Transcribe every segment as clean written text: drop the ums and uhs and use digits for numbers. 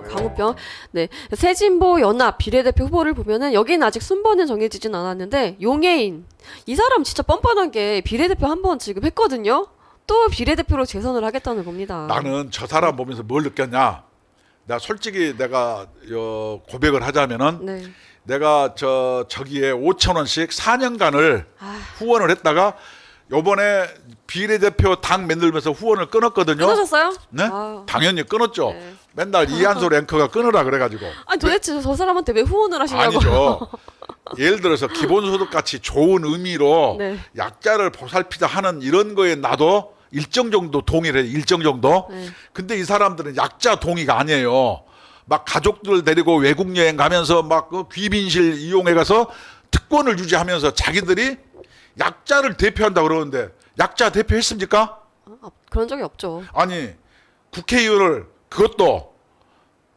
강우병. 네, 새진보 연합 비례대표 후보를 보면은 여기는 아직 순번은 정해지진 않았는데 용해인 이 사람 진짜 뻔뻔한 게 비례대표 한 번 지금 했거든요. 또 비례대표로 재선을 하겠다는 겁니다. 나는 저 사람 보면서 뭘 느꼈냐? 나 솔직히 내가 고백을 하자면은 네. 내가 저기에 5,000원씩 4년간을 후원을 했다가 요번에 비례대표 당 만들면서 후원을 끊었거든요. 끊으셨어요? 네? 아유. 당연히 끊었죠. 네. 맨날 이한솔 앵커가 끊으라 그래가지고. 아니 도대체 저 사람한테 왜 후원을 하시냐고. 아니죠. 예를 들어서 기본소득 같이 좋은 의미로 네. 약자를 보살피자 하는 이런 거에 나도 일정 정도 동의를 해. 일정 정도. 네. 근데 이 사람들은 약자 동의가 아니에요. 막 가족들 데리고 외국 여행 가면서 막 그 귀빈실 이용해 가서 특권을 유지하면서 자기들이 약자를 대표한다 그러는데 약자 대표했습니까? 그런 적이 없죠. 아니 국회의원을 그것도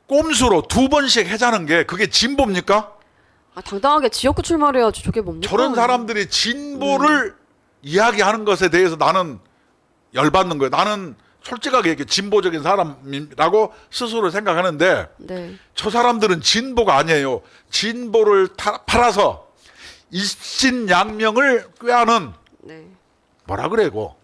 꼼수로 2번씩 해자는 게 그게 진보입니까? 당당하게 지역구 출마를 해야지 저게 뭡니까? 저런 사람들이 진보를 이야기하는 것에 대해서 나는 열받는 거예요. 나는 솔직하게 이렇게 진보적인 사람이라고 스스로 생각하는데 네. 저 사람들은 진보가 아니에요. 진보를 팔아서 일신양명을 꾀하는 네. 뭐라 그래고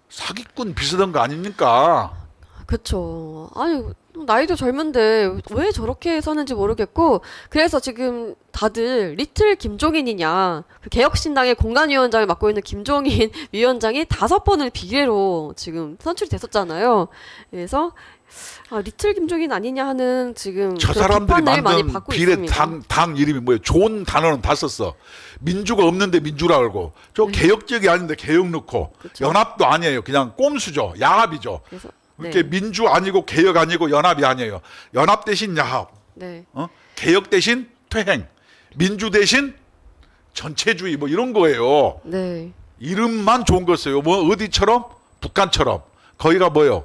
사기꾼 비슷한 거 아닙니까? 그쵸. 아니, 나이도 젊은데 왜 저렇게 사는지 모르겠고, 그래서 지금 다들 리틀 김종인이냐, 그 개혁신당의 공간위원장을 맡고 있는 김종인 위원장이 5번을 비례로 지금 선출이 됐었잖아요. 그래서, 리틀 김종인 아니냐 하는 지금 저 그런 사람들이 비판을 많이 만든 받고 비례 있습니다. 당 이름이 뭐예요? 좋은 단어는 다 썼어. 민주가 없는데 민주라 그러고 저 개혁적이 아닌데 개혁 넣고 그쵸. 연합도 아니에요. 그냥 꼼수죠. 야합이죠. 그래서, 이렇게 민주 아니고 개혁 아니고 연합이 아니에요. 연합 대신 야합, 네. 개혁 대신 퇴행, 민주 대신 전체주의 뭐 이런 거예요. 네. 이름만 좋은 거였어요. 뭐 어디처럼 북한처럼 거기가 뭐요?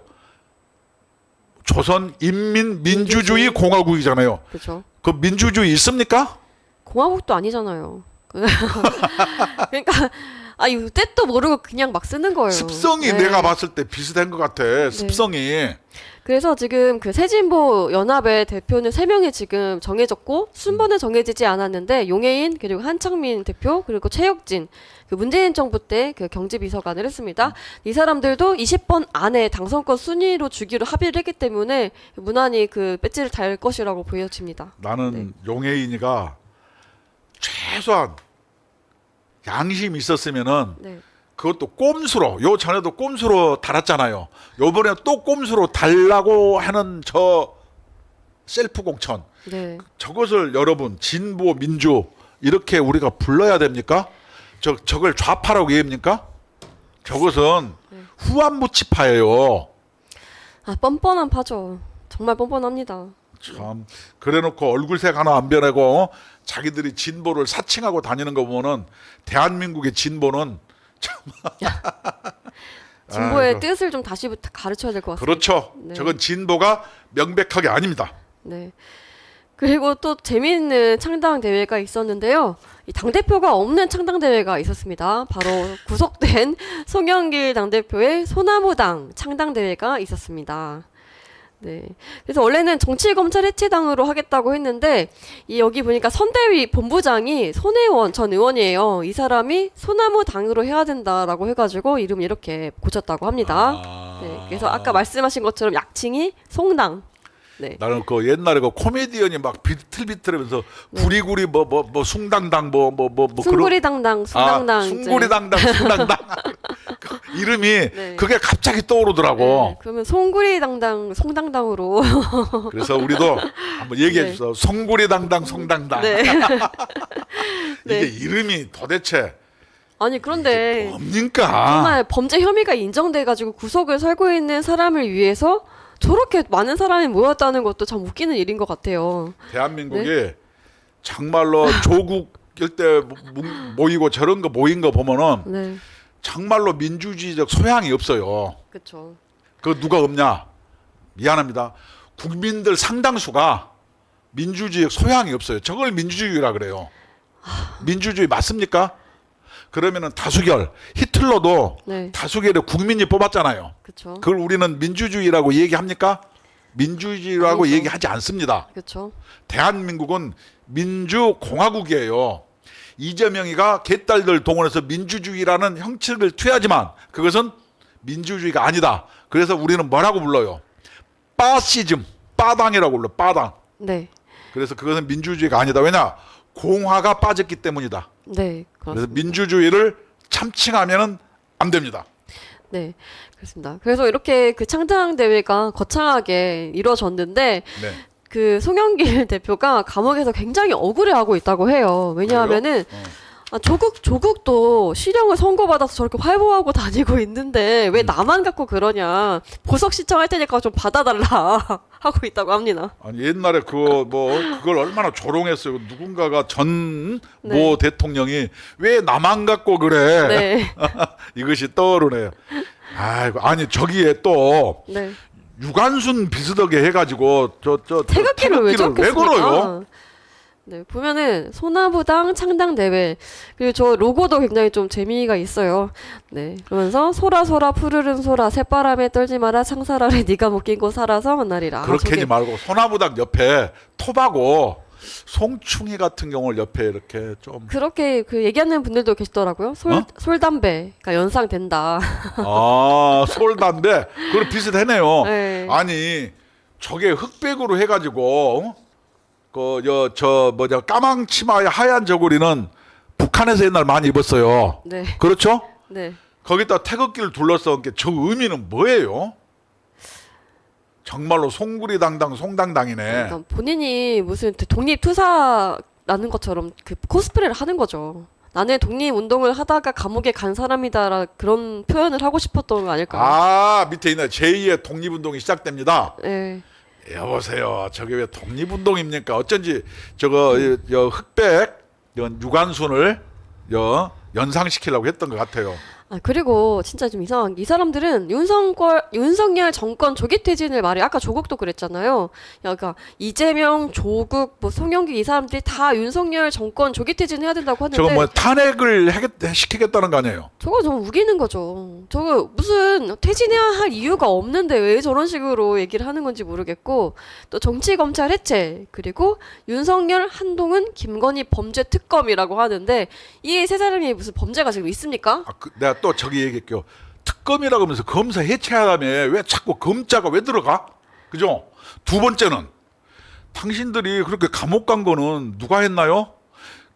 조선 인민민주주의 공화국이잖아요. 그쵸. 그 민주주의 있습니까? 공화국도 아니잖아요. 그러니까, 이 뜻도 모르고 그냥 막 쓰는 거예요. 습성이 네. 내가 봤을 때 비슷한 것 같아. 습성이. 그래서 지금 그 새진보 연합의 대표는 3명이 지금 정해졌고 순번은 정해지지 않았는데 용해인 그리고 한창민 대표 그리고 최혁진 그 문재인 정부 때 그 경제비서관을 했습니다. 이 사람들도 20번 안에 당선권 순위로 주기로 합의를 했기 때문에 무난히 그 배지를 달 것이라고 보여집니다. 나는 용해인이가 최소한 양심이 있었으면은 네. 그것도 꼼수로 요 전에도 꼼수로 달았잖아요. 요번에 또 꼼수로 달라고 하는 저 셀프 공천 네. 저것을 여러분 진보 민주 이렇게 우리가 불러야 됩니까? 저걸 좌파라고 얘기합니까? 저것은 후안무치파예요. 뻔뻔한 파죠. 정말 뻔뻔합니다. 참 그래놓고 얼굴색 하나 안 변하고 자기들이 진보를 사칭하고 다니는 거 보면은 대한민국의 진보는 진보의 아이고. 뜻을 좀 다시 가르쳐야 될 것 같습니다. 그렇죠. 네. 저건 진보가 명백하게 아닙니다. 네. 그리고 또 재미있는 창당 대회가 있었는데요. 이 당대표가 없는 창당 대회가 있었습니다. 바로 구속된 송영길 당대표의 소나무당 창당 대회가 있었습니다. 네. 그래서 원래는 정치검찰 해체당으로 하겠다고 했는데 여기 보니까 선대위 본부장이 손혜원 전 의원이에요. 이 사람이 소나무당으로 해야 된다라고 해가지고 이름 이렇게 고쳤다고 합니다. 네. 그래서 아까 말씀하신 것처럼 약칭이 송당. 네. 나는 그 옛날에 그 코미디언이 막 비틀비틀하면서 구리구리 뭐 숭당당 뭐 숭구리당당 숭당당 숭구리당당 숭당당 그 이름이 네. 그게 갑자기 떠오르더라고. 네, 그러면 송구리당당 송당당으로 그래서 우리도 한번 얘기해 네. 주세요. 송구리당당 송당당. 네. 이게 네. 이름이 도대체 아니 그런데 뭡니까? 정말 범죄 혐의가 인정돼가지고 구속을 살고 있는 사람을 위해서 저렇게 많은 사람이 모였다는 것도 참 웃기는 일인 것 같아요. 대한민국이 정말로 조국일 때 모이고 저런 거 모인 거 보면은 네, 정말로 민주주의적 소양이 없어요. 그렇죠. 그 누가 없냐? 미안합니다. 국민들 상당수가 민주주의적 소양이 없어요. 저걸 민주주의라 그래요. 민주주의 맞습니까? 그러면은 다수결. 히틀러도 네. 다수결에 국민이 뽑았잖아요. 그렇죠. 그걸 우리는 민주주의라고 얘기합니까? 민주주의라고 아니죠. 얘기하지 않습니다. 그렇죠. 대한민국은 민주공화국이에요. 이재명이가 개딸들 동원해서 민주주의라는 형식을 취하지만 그것은 민주주의가 아니다. 그래서 우리는 뭐라고 불러요? 빠시즘, 빠당이라고 불러. 빠당. 네. 그래서 그것은 민주주의가 아니다. 왜냐? 공화가 빠졌기 때문이다. 네. 그래서 그렇습니다. 민주주의를 참칭하면은 안 됩니다. 네. 그렇습니다. 그래서 이렇게 그 창당 대회가 거창하게 이루어졌는데 네. 그 송영길 대표가 감옥에서 굉장히 억울해하고 있다고 해요. 왜냐하면은 조국도 실형을 선고받아서 저렇게 활보하고 다니고 있는데 왜 나만 갖고 그러냐. 보석 시청할 테니까 좀 받아달라 하고 있다고 합니다. 아니 옛날에 그걸 얼마나 조롱했어요. 누군가가 전 모 네. 대통령이 왜 나만 갖고 그래? 네. 이것이 떠오르네요. 아이고 아니 저기에 또 네. 유관순 비슷하게 해가지고 저 태극기를 왜 왜 적겠습니까? 걸어요? 네, 보면은 소나무당 창당 대회 그리고 저 로고도 굉장히 좀 재미가 있어요. 네, 그러면서 소라 푸르른 소라 새바람에 떨지 마라 창살 아래 네가 묶인 곳 살아서 만나리라. 그렇게 하지 말고 소나무당 옆에 톱하고 송충이 같은 경우를 옆에 이렇게 좀 그렇게 그 얘기하는 분들도 계시더라고요. 솔담배가 연상된다. 솔단데 그걸 비슷하네요. 네. 아니 저게 흑백으로 해가지고 까망 치마에 하얀 저고리는 북한에서 옛날 많이 입었어요. 네, 그렇죠? 네. 거기다 태극기를 둘러싸은 게 저 의미는 뭐예요? 정말로 송구리당당 송당당이네. 그러니까 본인이 무슨 독립투사라는 것처럼 그 코스프레를 하는 거죠. 나는 독립운동을 하다가 감옥에 간 사람이다라 그런 표현을 하고 싶었던 거 아닐까요? 아 밑에 있네. 제2의 독립운동이 시작됩니다. 네. 여보세요. 저게 왜 독립운동입니까? 어쩐지 저거 흑백 유관순을 연상시키려고 했던 것 같아요. 아, 그리고 진짜 좀 이상한 게 이 사람들은 윤석열 정권 조기 퇴진을 말해. 아까 조국도 그랬잖아요. 그러니까 이재명, 조국, 뭐 송영길 이 사람들이 다 윤석열 정권 조기 퇴진해야 된다고 하는데 저거 뭐 탄핵을 시키겠다는 거 아니에요? 저거 좀 우기는 거죠. 저거 무슨 퇴진해야 할 이유가 없는데 왜 저런 식으로 얘기를 하는 건지 모르겠고 또 정치 검찰 해체 그리고 윤석열, 한동훈, 김건희 범죄 특검이라고 하는데 이 세 사람이 무슨 범죄가 지금 있습니까? 내가 또 저기 얘기할게요. 특검이라고 하면서 검사 해체하다며 왜 자꾸 검자가 왜 들어가? 그죠? 두 번째는 당신들이 그렇게 감옥 간 거는 누가 했나요?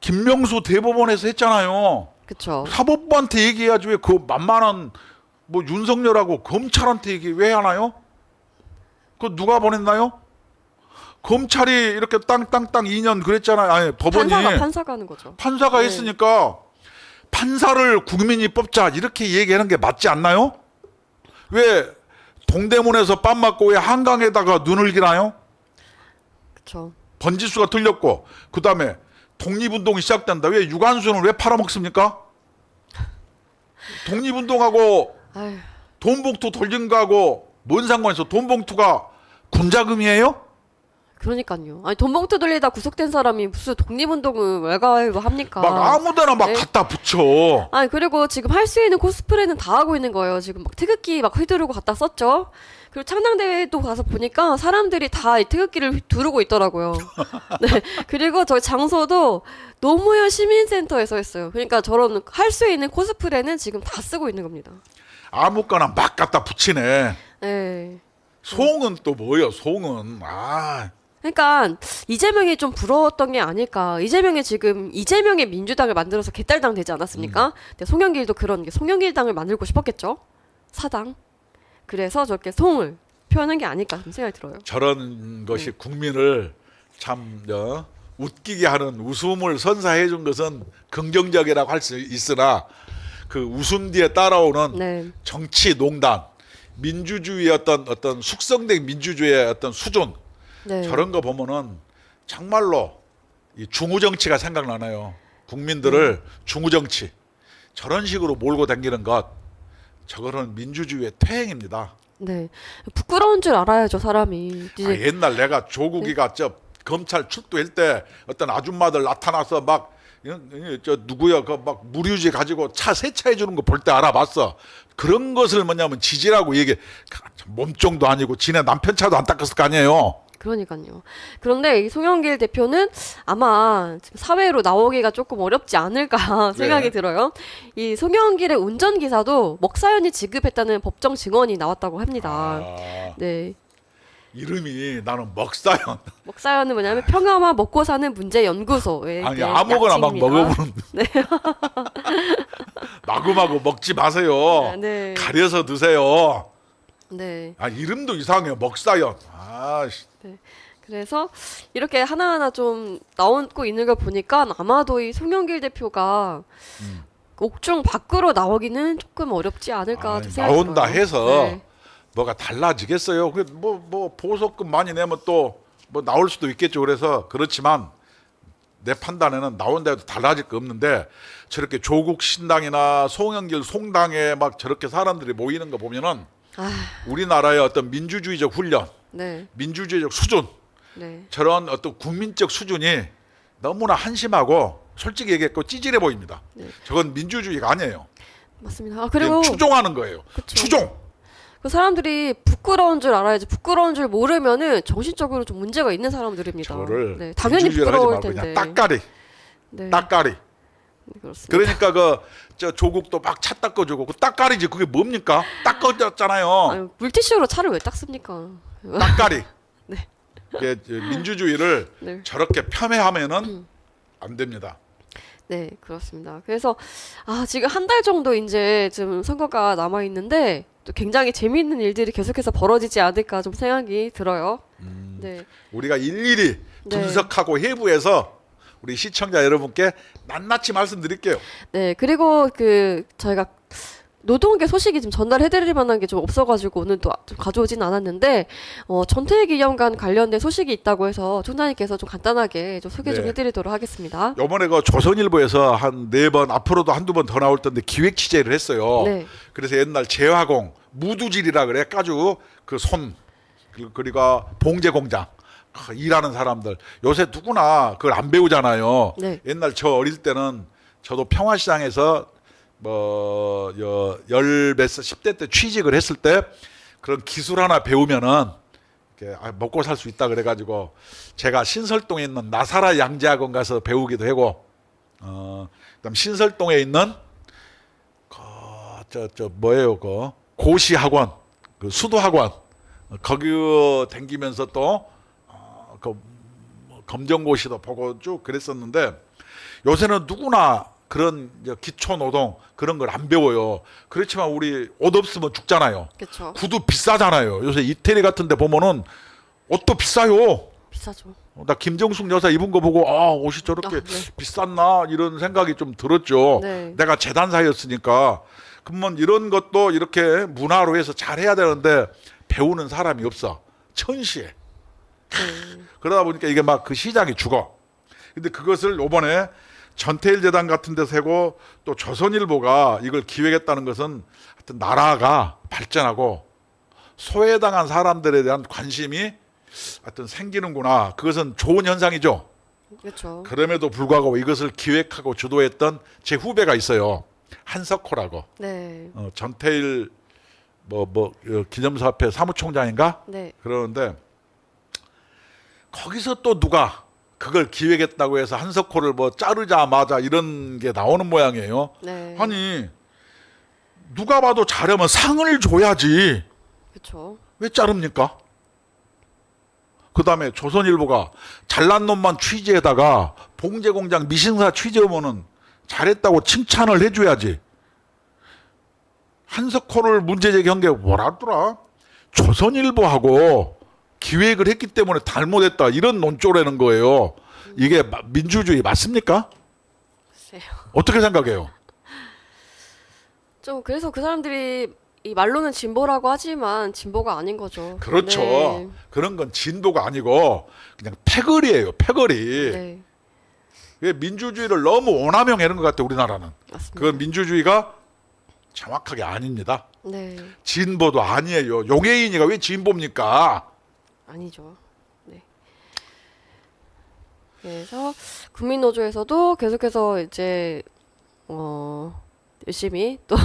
김명수 대법원에서 했잖아요. 그쵸. 사법부한테 얘기해야지 왜 그 만만한 뭐 윤석열하고 검찰한테 얘기 왜 하나요? 그거 누가 보냈나요? 검찰이 이렇게 땅땅땅 2년 그랬잖아요. 아니 법원이 판사가 하는 거죠. 판사가 네. 했으니까 판사를 국민이 뽑자 이렇게 얘기하는 게 맞지 않나요? 왜 동대문에서 빰 맞고 왜 한강에다가 눈을 기나요? 그쵸. 번지수가 틀렸고 그 다음에 독립운동이 시작된다. 왜 유관순을 왜 팔아먹습니까? 독립운동하고 아휴. 돈봉투 돌린 거하고 뭔 상관 있어? 돈봉투가 군자금이에요? 그러니까요. 아니 돈봉투 돌리다 구속된 사람이 무슨 독립운동을 왜 합니까? 막 아무데나 막 네. 갖다 붙여. 아니 그리고 지금 할 수 있는 코스프레는 다 하고 있는 거예요. 지금 막 태극기 막 휘두르고 갖다 썼죠. 그리고 창당대회도 가서 보니까 사람들이 다 이 태극기를 두르고 있더라고요. 네. 그리고 저희 장소도 노무현 시민센터에서 했어요. 그러니까 저런 할 수 있는 코스프레는 지금 다 쓰고 있는 겁니다. 아무거나 막 갖다 붙이네. 네. 송은 또 뭐예요? 송은 그러니까 이재명이 좀 부러웠던 게 아닐까. 이재명이 지금 이재명의 민주당을 만들어서 개딸당 되지 않았습니까? 근데 송영길도 그런 게 송영길당을 만들고 싶었겠죠. 사당. 그래서 저렇게 송을 표현한 게 아닐까 생각이 들어요. 저런 것이 국민을 참 웃기게 하는 웃음을 선사해 준 것은 긍정적이라고 할 수 있으나 그 웃음 뒤에 따라오는 네. 정치 농단, 민주주의의 어떤 숙성된 민주주의의 어떤 수준 네. 저런 거 보면은 정말로 이 중우 정치가 생각나네요. 국민들을 중우 정치 저런 식으로 몰고 다니는 것 저거는 민주주의의 퇴행입니다. 네. 부끄러운 줄 알아야죠, 사람이. 이제 옛날 내가 조국이가 저 검찰 출두할 때 어떤 아줌마들 나타나서 막 저 누구야 그 막 무료지 가지고 차 세차해 주는 거 볼 때 알아봤어. 그런 것을 뭐냐면 지지라고 얘기. 몸종도 아니고 지네 남편 차도 안 닦았을 거 아니에요. 그러니까요. 그런데 이 송영길 대표는 아마 지금 사회로 나오기가 조금 어렵지 않을까 생각이 네. 들어요. 이 송영길의 운전기사도 먹사연이 지급했다는 법정 증언이 나왔다고 합니다. 아, 네. 이름이 나는 먹사연. 먹사연은 뭐냐면 평화와 먹고 사는 문제 연구소의 아니 네, 아무거나 막 약칭입니다. 먹어보는. 마구마구 먹지 마세요. 네. 가려서 드세요. 네. 아 이름도 이상해요. 먹사연. 아, 그래서 이렇게 하나하나 좀 나오고 있는 걸 보니까 아마도 이 송영길 대표가 옥중 밖으로 나오기는 조금 어렵지 않을까 아니, 생각이 나온다 들어요. 해서 네. 뭐가 달라지겠어요. 뭐 보석금 많이 내면 또 뭐 나올 수도 있겠죠. 그래서 그렇지만 내 판단에는 나온다 해도 달라질 거 없는데 저렇게 조국 신당이나 송영길 송당에 막 저렇게 사람들이 모이는 거 보면은 아, 우리나라의 어떤 민주주의적 훈련, 네. 민주주의적 수준, 네. 저런 어떤 국민적 수준이 너무나 한심하고 솔직히 얘기했고 찌질해 보입니다. 네. 저건 민주주의가 아니에요. 맞습니다. 아, 그리고 그리고 추종하는 거예요. 그쵸. 추종. 그 사람들이 부끄러운 줄 알아야지 부끄러운 줄 모르면은 정신적으로 좀 문제가 있는 사람들입니다. 저거를 네, 당연히 민주주의를 하지 부끄러울 말고 텐데. 그냥 따까리, 네, 따까리. 네, 그렇습니다. 그러니까 저 조국도 막 차 닦아주고 그 따까리지 그게 뭡니까? 닦아줬잖아요. 아유, 물티슈로 차를 왜 닦습니까? 따까리. 네. 이게 민주주의를 네. 저렇게 폄훼하면은 안 됩니다. 네, 그렇습니다. 그래서 지금 한 달 정도 이제 좀 선거가 남아 있는데 또 굉장히 재미있는 일들이 계속해서 벌어지지 않을까 좀 생각이 들어요. 네, 우리가 일일이 네. 분석하고 해부해서 우리 시청자 여러분께 낱낱이 말씀드릴게요. 네, 그리고 그 저희가 노동계 소식이 좀 전달해드릴 만한 게 좀 없어가지고 오늘 또 좀 가져오진 않았는데 전태일 기념관 관련된 소식이 있다고 해서 총장님께서 좀 간단하게 좀 소개 좀 네. 해드리도록 하겠습니다. 요번에 그 조선일보에서 한 4번 앞으로도 한두 번 더 나올 텐데 기획 취재를 했어요. 네, 그래서 옛날 재화공 무두질이라 그래 가지고 그 손 그리고 봉제 공장 일하는 사람들 요새 누구나 그걸 안 배우잖아요. 네, 옛날 저 어릴 때는 저도 평화시장에서 뭐 열몇 10대 때 취직을 했을 때 그런 기술 하나 배우면은 이렇게 먹고 살 수 있다 그래가지고 제가 신설동에 있는 나사라 양재학원 가서 배우기도 하고 그다음 신설동에 있는 저 뭐예요 그 고시학원 그 수도학원 거기 댕기면서 또 검정고시도 보고 쭉 그랬었는데 요새는 누구나 그런 기초 노동 그런 걸 안 배워요. 그렇지만 우리 옷 없으면 죽잖아요. 그렇죠. 구두 비싸잖아요. 요새 이태리 같은데 보면은 옷도 비싸요. 비싸죠. 나 김정숙 여사 입은 거 보고 옷이 저렇게 네. 비쌌나 이런 생각이 좀 들었죠. 네. 내가 재단사였으니까 그러면 이런 것도 이렇게 문화로 해서 잘 해야 되는데 배우는 사람이 없어. 천시에. 네. 그러다 보니까 이게 막 그 시장이 죽어. 근데 그것을 요번에 전태일 재단 같은 데서 하고 또 조선일보가 이걸 기획했다는 것은 하여튼 나라가 발전하고 소외당한 사람들에 대한 관심이 하여튼 생기는구나. 그것은 좋은 현상이죠. 그렇죠. 그럼에도 불구하고 이것을 기획하고 주도했던 제 후배가 있어요. 한석호라고. 네, 전태일 기념사업회 사무총장인가? 네, 그러는데 거기서 또 누가 그걸 기획했다고 해서 한석호를 뭐 자르자마자 이런 게 나오는 모양이에요. 네. 아니 누가 봐도 잘하면 상을 줘야지 그렇죠. 왜 자릅니까? 그 다음에 조선일보가 잘난 놈만 취재에다가 봉제공장 미싱사 취재하면은 잘했다고 칭찬을 해줘야지. 한석호를 문제 제기한 게 뭐라더라? 조선일보하고 기획을 했기 때문에 잘못했다 이런 논조라는 거예요. 이게 민주주의 맞습니까? 글쎄요. 어떻게 생각해요? 좀 그래서 그 사람들이 이 말로는 진보라고 하지만 진보가 아닌 거죠. 그렇죠. 네. 그런 건 진보가 아니고 그냥 패거리예요. 패거리. 네, 왜 민주주의를 너무 오남용하는 것 같아요. 우리나라는. 맞습니다. 그건 민주주의가 정확하게 아닙니다. 네, 진보도 아니에요. 용해인이가 왜 진보입니까? 아니죠. 네, 그래서 국민노조에서도 계속해서 이제 열심히 또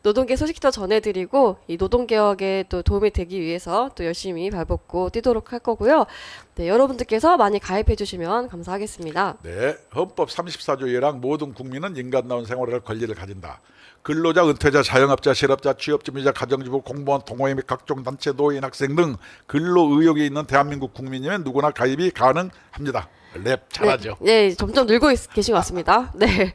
노동계 소식도 전해드리고 이 노동개혁에 또 도움이 되기 위해서 또 열심히 발벗고 뛰도록 할 거고요. 네, 여러분들께서 많이 가입해 주시면 감사하겠습니다. 네, 헌법 34조 1항 모든 국민은 인간다운 생활을 할 권리를 가진다. 근로자, 은퇴자, 자영업자, 실업자, 취업준비자, 가정주부, 공무원, 동호회 및 각종 단체, 노인, 학생 등 근로 의욕이 있는 대한민국 국민이면 누구나 가입이 가능합니다. 랩 잘하죠. 네, 점점 늘고 계신 것 같습니다. 네.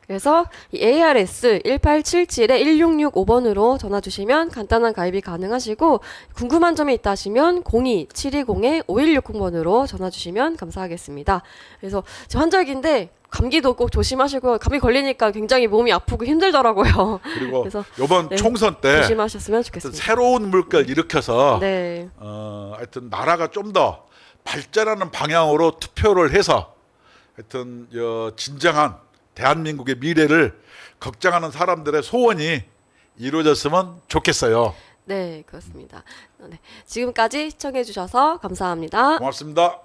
그래서 이 ARS 1877-1665번으로 전화 주시면 간단한 가입이 가능하시고 궁금한 점이 있다 하시면 02-720-5160번으로 전화 주시면 감사하겠습니다. 그래서 지금 환절기인데 감기도 꼭 조심하시고요. 감기 걸리니까 굉장히 몸이 아프고 힘들더라고요. 그리고 그래서 이번 네, 총선 때 조심하셨으면 좋겠습니다. 새로운 물결 일으켜서 네. 하여튼 나라가 좀 더 발전하는 방향으로 투표를 해서 하여튼 진정한 대한민국의 미래를 걱정하는 사람들의 소원이 이루어졌으면 좋겠어요. 네, 그렇습니다. 네, 지금까지 시청해 주셔서 감사합니다. 고맙습니다.